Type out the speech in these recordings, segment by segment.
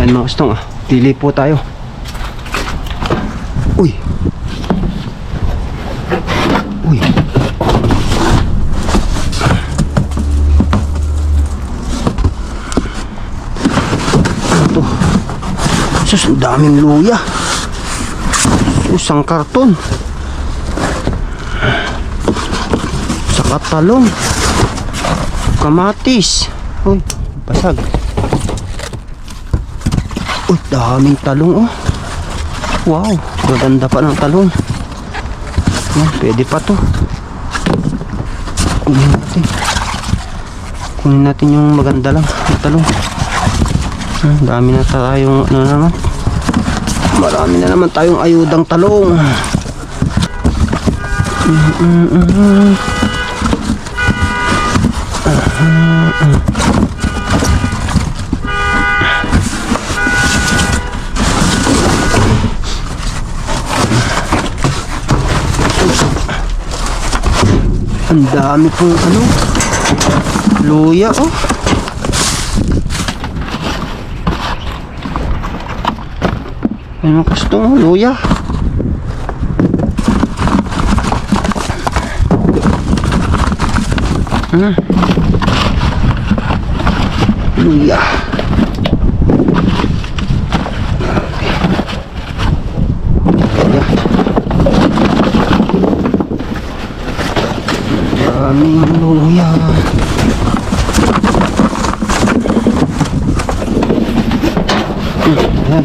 Ayan mga kastong, pili po tayo. Uy. Uy. Ano to? Sus, ang daming luya. Sus, ang karton. Saka talong. Kamatis. Uy, basag. Uy, daming talong, oh. Wow, maganda pa ng talong. Yan, pwede pa to. Kunin natin. Kunin natin yung maganda lang ng talong. Dami na tayong ano naman. Marami na naman tayong ayudang talong. Ang dami pong ano, luya, oh. Ano gusto mo, luya? Luya. Maraming luya. Ayan.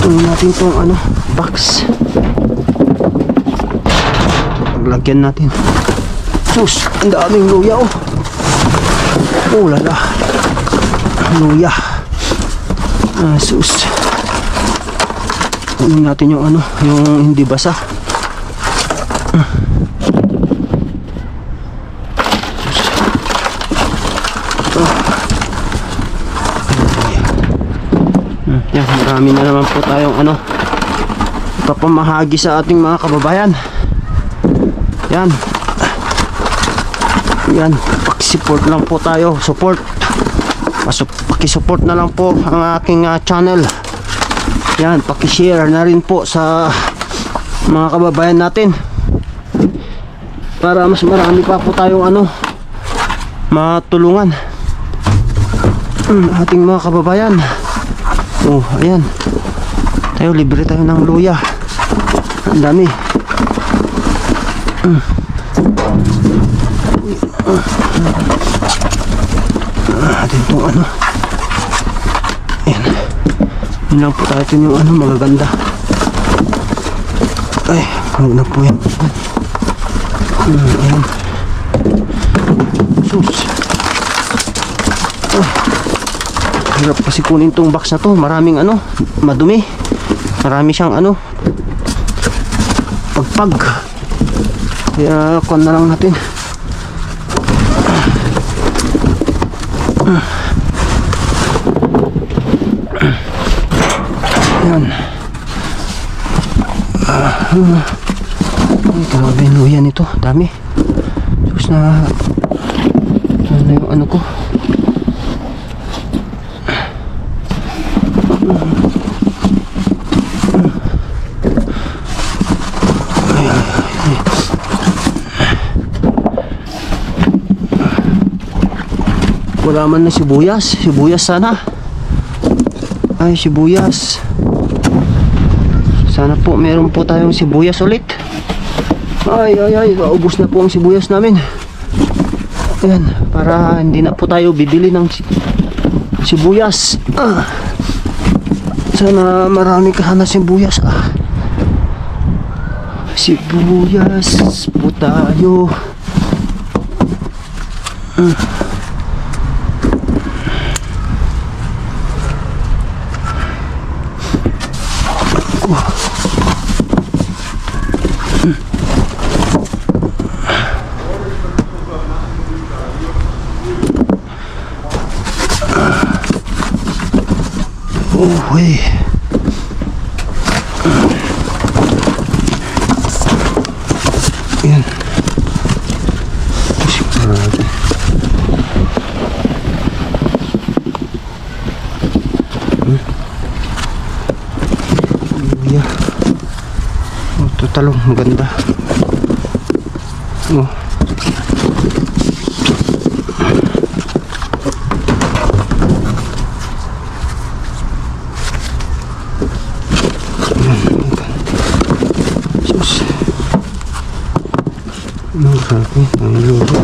Tingnan natin itong ano, box. Paglagyan natin. Sus, ang daming luya, oh. Oh lala, luya. Sus. Kunin natin yung ano, yung hindi basa. Yan, marami na naman po tayong ano, ipapamahagi sa ating mga kababayan. Yan. Yan, pakisupport lang po tayo, support. Pakisupport na lang po ang aking channel. Yan, pakishare na rin po sa mga kababayan natin. Para mas marami pa po tayong ano, matulungan ating mga kababayan. Oh, ayan. Tayo, libre tayo ng luya. Ang dami. Atin itong ano. Ayan. Yun lang po tayo yung ano, magaganda. Ay, huwag na po yan. Ayan. Sus. Hirap kasi kunin itong box na to. Maraming ano, madumi. Marami siyang ano, pagpag. Kaya kuhan na lang natin. Ayan. Ay, grabe yung luya nito. Dami. Tapos na ano yung ano ko. Wala man na sibuyas. Sibuyas sana. Ay, sibuyas. Sana po meron po tayong sibuyas ulit. Ay, ubos na po ang sibuyas namin. Ayan, para hindi na po tayo bibili ng sibuyas. Sana marami ka na sibuyas. Sibuyas po tayo. Oh, hey. talong, maganda. Oh. Sus. Ang sabi, ang luto.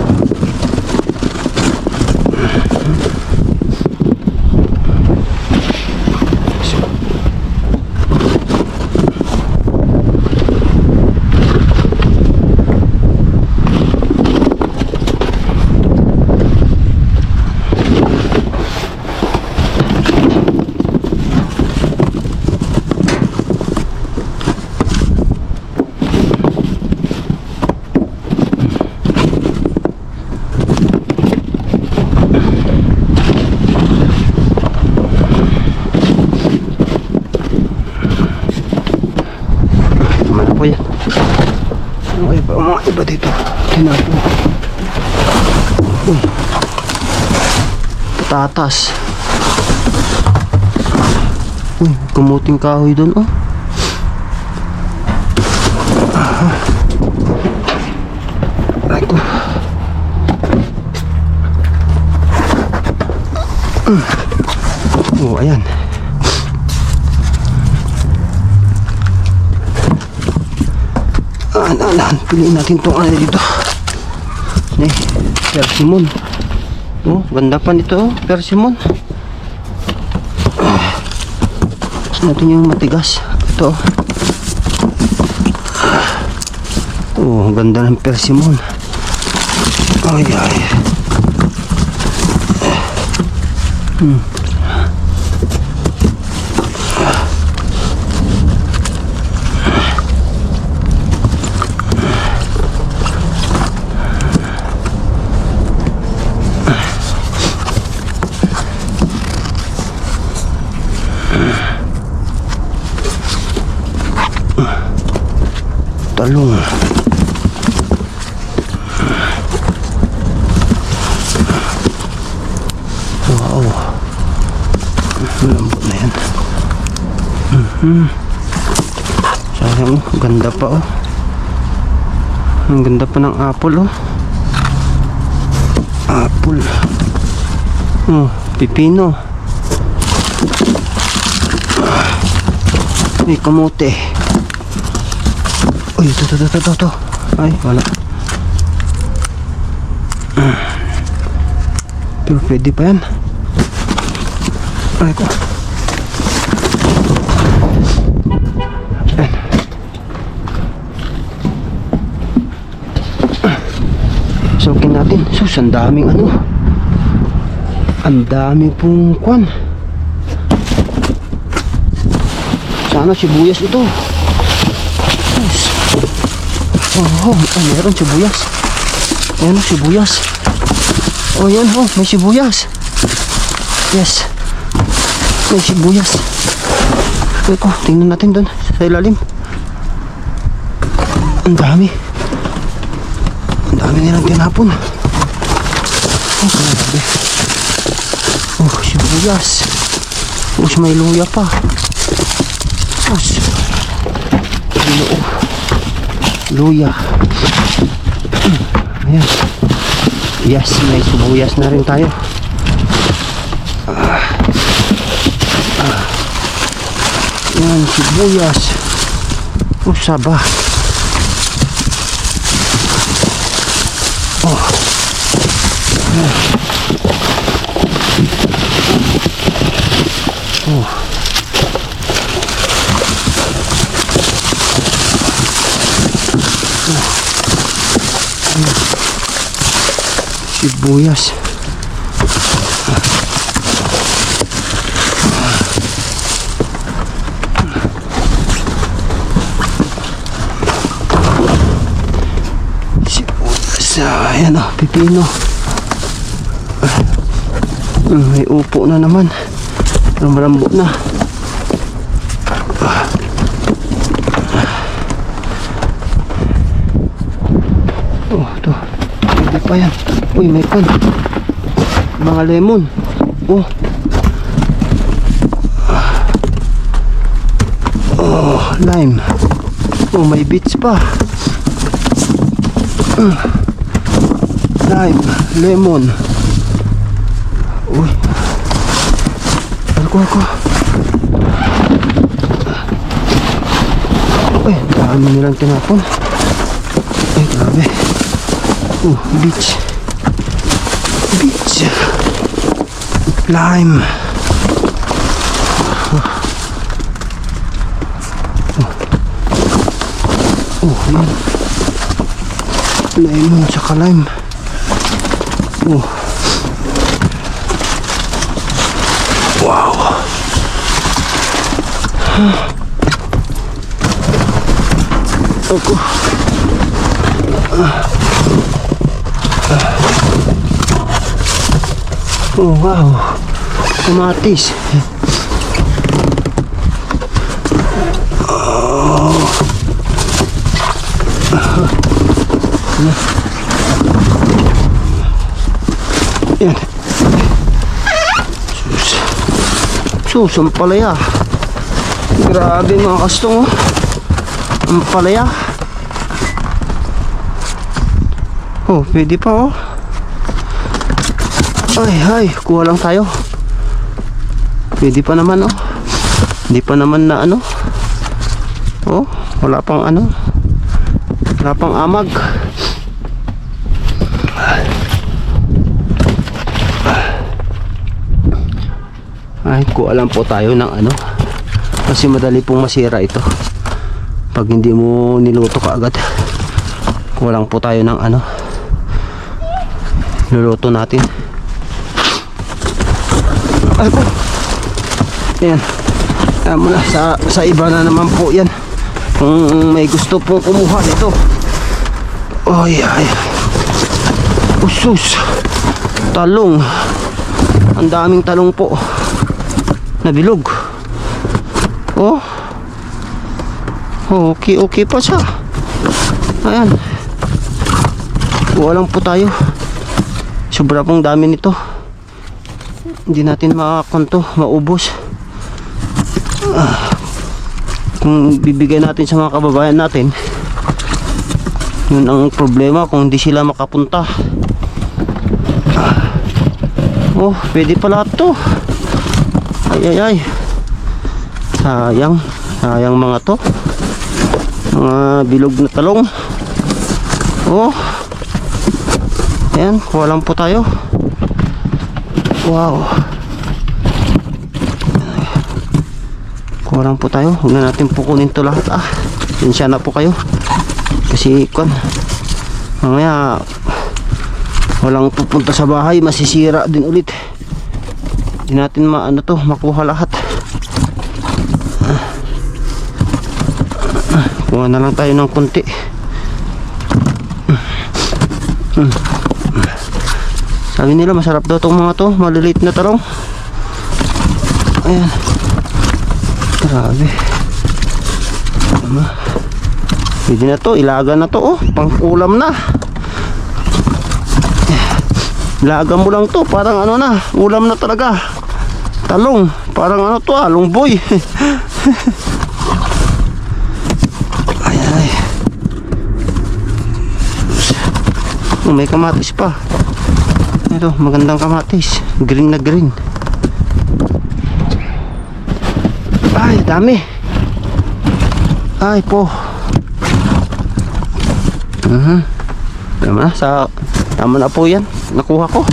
Po yan. Mga iba dito. Tinapo. Uy. Patatas. Uy, kumuting kahoy doon, oh. Aray ko. Oh, ayan. Piliin natin itong ano dito. Persimmon. Oh, ganda pa nito, persimmon. Tapos natin yung matigas. Ito. Oh, ganda ng persimmon. Ay, ay. Talong. Wow. Malambot na yan. Sayang, ganda pa, oh. Ang ganda pa ng apple, oh. Apple. Oh, pipino. Ay, kamote. Uy, ito. Ay, wala. Pero pwede pa yan. Ay ko. Ayan. Sokin natin. Sus, ang daming ano. Ang daming pong kwan. Sana sibuyas ito. Yes. Oh, meron sibuyas. Ayan, sibuyas. Oh, yan, oh, may sibuyas. Yes. May sibuyas. Ito, tingnan natin doon sa ilalim. Ang dami. Ang dami nilang tinapon. Oh, grabe. Oh, sibuyas. Oh, may luya pa. Oh, luya. Ayan. Yes, may sibuyas na rin tayo. Yan, sibuyas. Oh, saba. Oh. Ayan. Oh. Sibuyas. Sibuyas. Ayan o, pipino. May upo na naman. Malambot na. Oh, ito. Pwede pa yan. Uy, may pan. Mga lemon. Oh. Oh, lime. Oh, may beets pa. Lime, lemon. Uy. Ako. Uy, dami nilang tinapon. Ay, grabe. Beets. Lime. Yan. Lemon tsaka lime. Wow. Ako. Wow. Kamatis. Yan. Sus, ang palaya. Grabe mga kastong. Ang palaya. Oh, pwede pa oh. Ay, kuha lang tayo. Pwede pa naman oh. Hindi pa naman na ano. Oh, wala pang ano. Wala pang amag. Ay, kuha lang po tayo ng ano. Kasi madali pong masira ito pag hindi mo niluto kaagad. Kuha lang po tayo ng ano. Niluto natin. Ay po. Ayan. Ayan mo na. Sa iba na naman po yan. Kung may gusto pong kumuha nito. Ay. Usus. Talong. Ang daming talong po. Nabilog. Oh. Okay pa siya. Ayan. Kuha lang po tayo. Sobra pong dami nito. Hindi natin makakonto, maubos. Kung bibigay natin sa mga kababayan natin, yun ang problema kung hindi sila makapunta. Oh, pwede pala ito. Ay. Sayang mga to. Mga bilog na talong. Oh. Ayan, kuha lang po tayo. Wow. Kuha lang po tayo. Huwag na natin pukunin to lahat. Sinsya na po kayo. Kasi mamaya walang pupunta sa bahay, masisira din ulit. Hindi natin makuha lahat. Kuha na lang tayo ng konti. Sabi nila masarap daw itong mga to, maliliit na talong. Ayan. Grabe. Pwede na to, ilaga na to oh, pang-ulam na. Ilaga mo lang to, parang ano na, ulam na talaga. Talong, parang ano to lungboy. Ay. Oh, may kamatis pa. Ito, magandang kamatis. Green na green. Ay, dami. Ay po. Tama na po yan. Nakuha ko.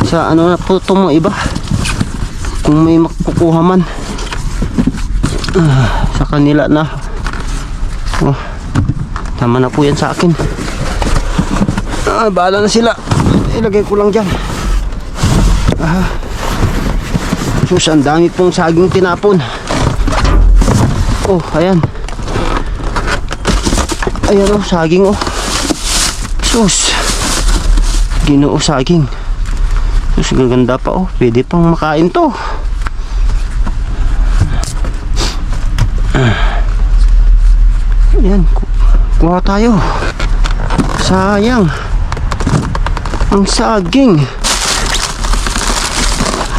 Sa ano na po ito mo iba. Kung may makukuha man. Sa kanila na. Oh, tama na po yan sa akin. Bahala na sila. Ilagay ko lang dyan. Sus, ang dami pong saging tinapon. Oh, ayan. Ayan oh, saging oh. Sus. Ginoo saging. Sus, gaganda pa oh. Pwede pang makain to. Ayan. Kuha tayo. Sayang. Ang saging.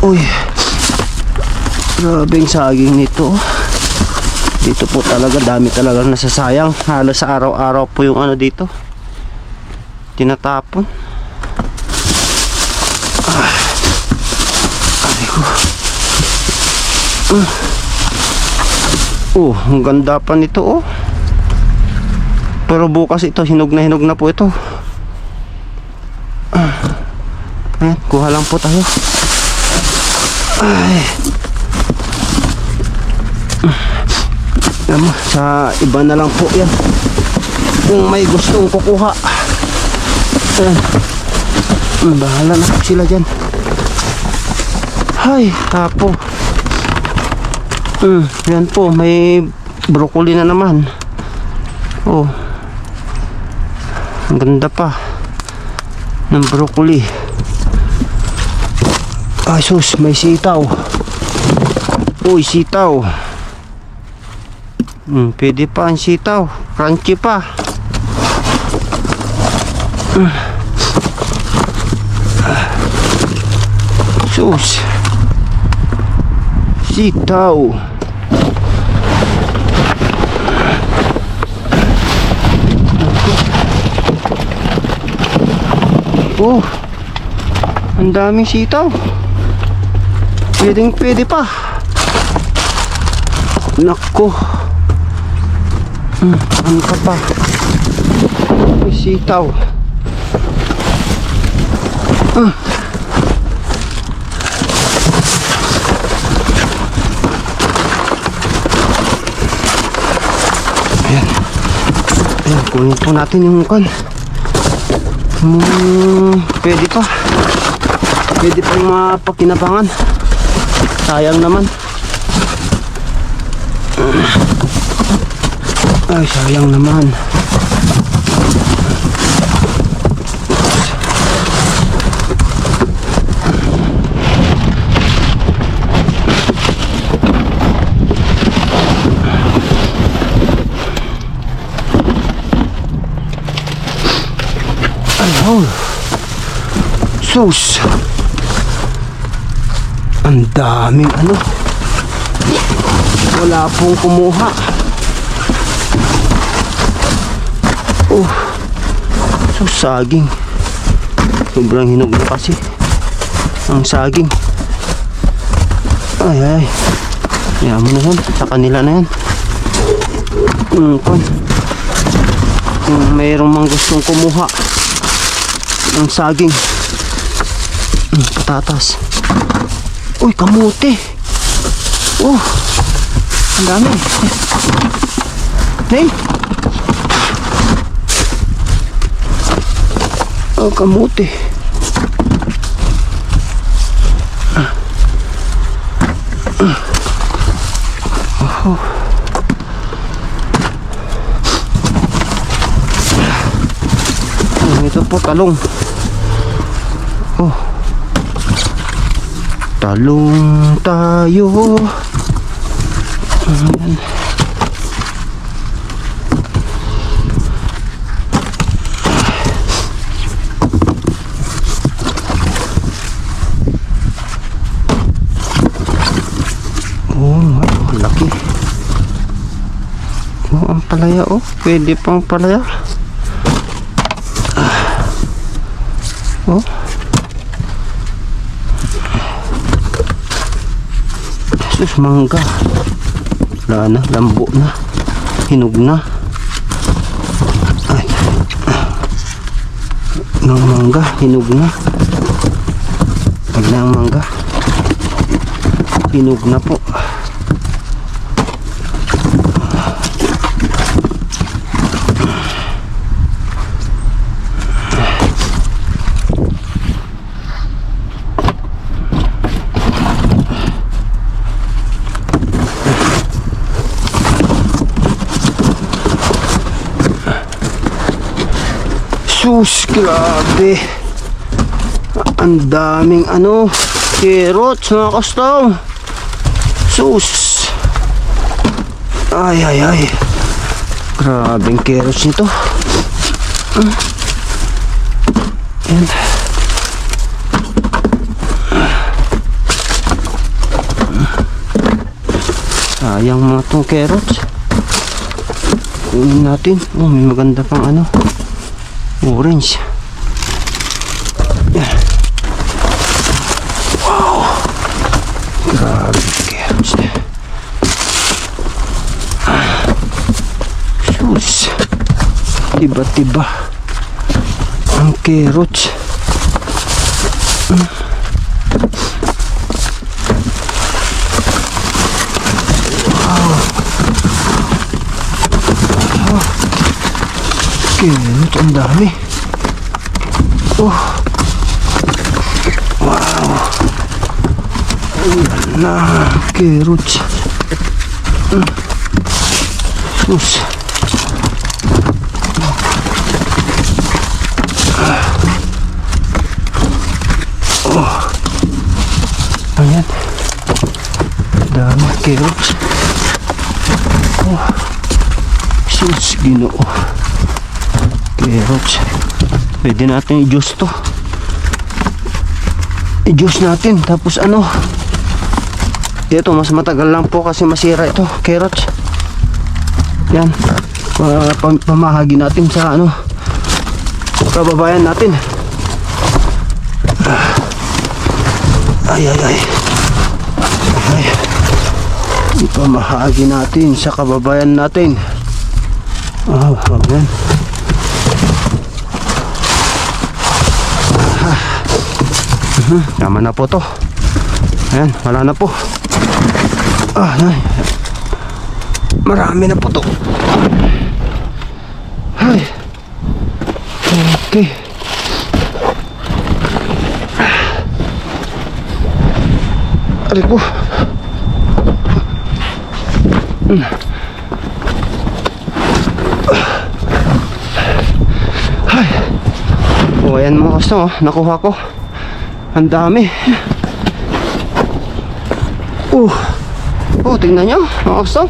Uy. Grabing saging nito. Dito po talaga, dami talaga nasasayang. Halos sa araw-araw po yung ano dito, tinatapon. Ay ko. Oh, ang ganda pa nito oh. Pero bukas ito, hinog na po ito. Ayan, kuha lang po tayo. Ay. Sa iba na lang po yan kung may gustong kukuha. Bahala na po sila dyan. Ay, tapo. Yan po, may broccoli na naman. Oh, ang ganda pa ng broccoli. Ay sus, may sitaw. Uy, sitaw. Pwede pa ang sitaw. Crunchy pa. Sus. Sitaw. Oh, ang daming sitaw. Pwede pa. Nako. Ano ka pa? May sitaw. Ayan. Ayan, kunin po natin yung kan. Pwede pa. Pwede pang mapakinabangan. Sayang naman. Ay, sayang naman. Ayun. Sus. Ang daming ano. Wala pong kumuha. Oh, so saging. Sobrang hinog na kasi ang saging. Ay. Yan mo na yan. Sa kanila na yan. Kung mayroong mang gustong kumuha ng saging. Patatas. Uy, kamote. Oh, ang dami. Hey. Oh, kamote. Oh. Ito po talong. Oh. Talong tayo. Ayan. Laki. Oh, ang palaya oh. Pwede pang palaya. Oh. Sus, mangga. Wala na, lambo na. Hinog na. Ay. Ng mangga, hinog na. Pag na ang mangga. Hinog na po. Sus, grabe. Ang daming ano, carrots mga custom. Sus. Ay. Grabeng carrots nito. Ayan. sayang mga tong carrots. Kunin natin. Oh, may maganda pang ano, orange. Wow, grabe carrots. Sus, tiba-tiba ang carrots. Carrots, ang dami. Oh, wow, ayan na carrots. Sus, oh, ayan, dami carrots. Oh, sus, Ginoo. Carrots, pwede natin i-juice to. I-juice natin, tapos ano, ito mas matagal lang po kasi masira ito, carrots. Yan, pamahagi natin sa ano, kababayan natin. Ay, ipamahagi natin sa kababayan natin. Ayan. Tama na po to. Ayan, wala na po. Ay, marami na po to. Ay, okay. Aray ko. Ay. Oh, ayan mga kasto, nakuha ko. Ang dami. Oh, tingnan nyo mga kasto.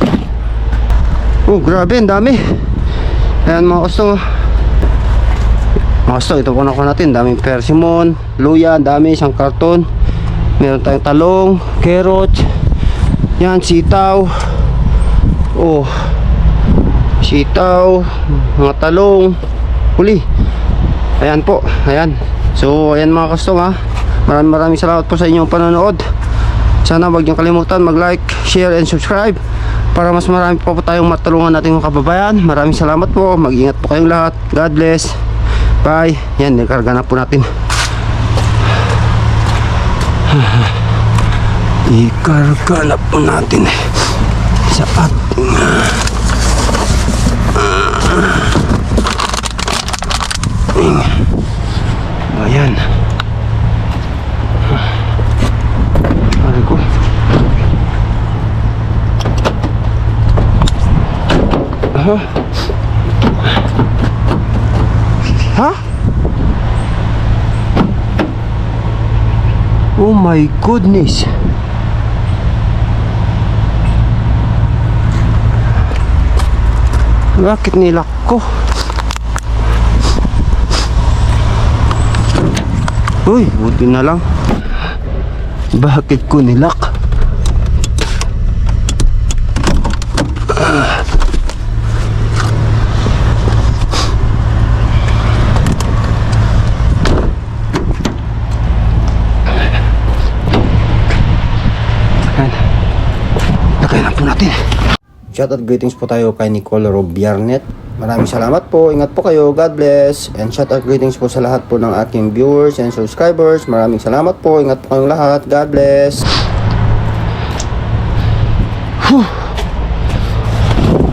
Oh, grabe, ang dami. Ayan mga kasto. Mga kasto, ito po nakuha natin. Daming persimmon, luya, dami, isang karton. Meron tayong talong, carrot. Yan, sitaw. Oh, sitaw, mga talong, huli. Ayan po, ayan. So, ayan mga kasto ha. Maraming salamat po sa inyong panonood. Sana huwag niyong kalimutan mag-like, share, and subscribe para mas marami pa po tayong matulungan natin mga kababayan. Maraming salamat po. Mag-ingat po kayong lahat. God bless. Bye. Yan, nakarga na po natin. Ikarga na po natin sa ating ayan. Aray ko. Ha? Oh my goodness. Bakit nilak ko? Uy, buti na lang. Bakit ko nilak? Lagay na po natin. Shoutout greetings po tayo kay Nicole Robiarnet. Maraming salamat po. Ingat po kayo. God bless. And shoutout greetings po sa lahat po ng aking viewers and subscribers. Maraming salamat po. Ingat po kayong lahat. God bless.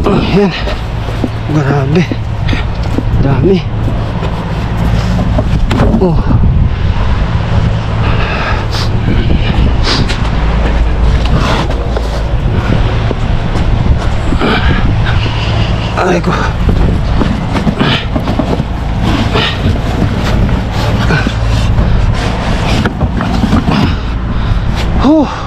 Ayan. Grabe. Dami. Oh. Aray ko. Oh.